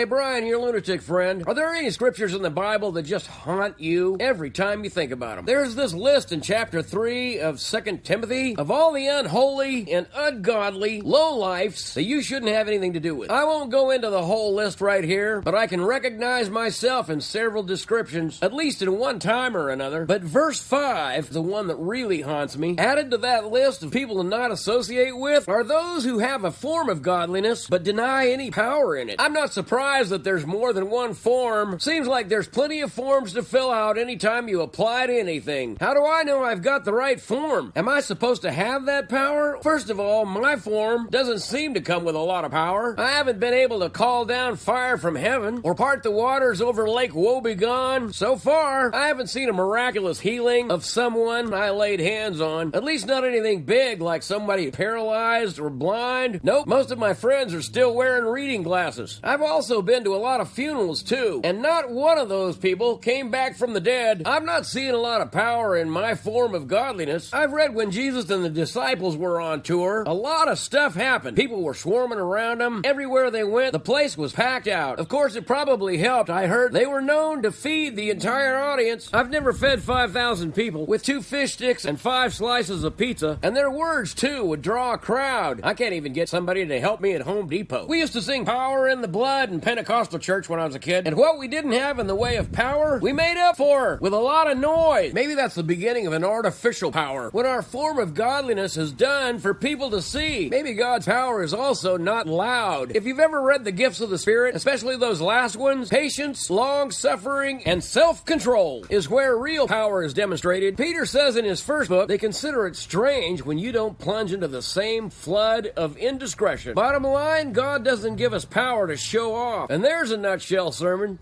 Hey Brian, your lunatic friend. Are there any scriptures in the Bible that just haunt you every time you think about them? There's this list in chapter 3 of 2 Timothy of all the unholy and ungodly lowlifes that you shouldn't have anything to do with. I won't go into the whole list right here, but I can recognize myself in several descriptions, at least in one time or another. But verse 5, the one that really haunts me, added to that list of people to not associate with are those who have a form of godliness but deny any power in it. I'm not surprised that there's more than one form. Seems like there's plenty of forms to fill out anytime you apply to anything. How do I know I've got the right form? Am I supposed to have that power? First of all, my form doesn't seem to come with a lot of power. I haven't been able to call down fire from heaven or part the waters over Lake Woebegone. So far, I haven't seen a miraculous healing of someone I laid hands on. At least not anything big like somebody paralyzed or blind. Nope, most of my friends are still wearing reading glasses. I've also been to a lot of funerals too, and not one of those people came back from the dead. I'm not seeing a lot of power in my form of godliness. I've read when Jesus and the disciples were on tour, a lot of stuff happened. People were swarming around them. Everywhere they went, the place was packed out. Of course, it probably helped. I heard they were known to feed the entire audience. I've never fed 5,000 people with 2 fish sticks and 5 slices of pizza, and their words too would draw a crowd. I can't even get somebody to help me at Home Depot. We used to sing Power in the Blood in Pentecostal church when I was a kid, and what we didn't have in the way of power, we made up for with a lot of noise. Maybe that's the beginning of an artificial power, what our form of godliness has done for people to see. Maybe God's power is also not loud. If you've ever read the gifts of the Spirit, especially those last ones, patience, long-suffering, and self-control is where real power is demonstrated. Peter says in his first book, they consider it strange when you don't plunge into the same flood of indiscretion. Bottom line, God doesn't give us power to show off. And there's a nutshell sermon.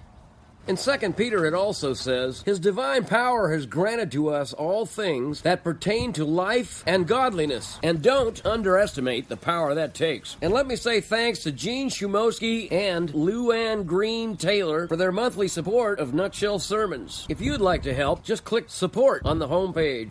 In 2 Peter it also says, His divine power has granted to us all things that pertain to life and godliness. And don't underestimate the power that takes. And let me say thanks to Gene Szumowski and Luann Green Taylor for their monthly support of Nutshell Sermons. If you'd like to help, just click support on the homepage.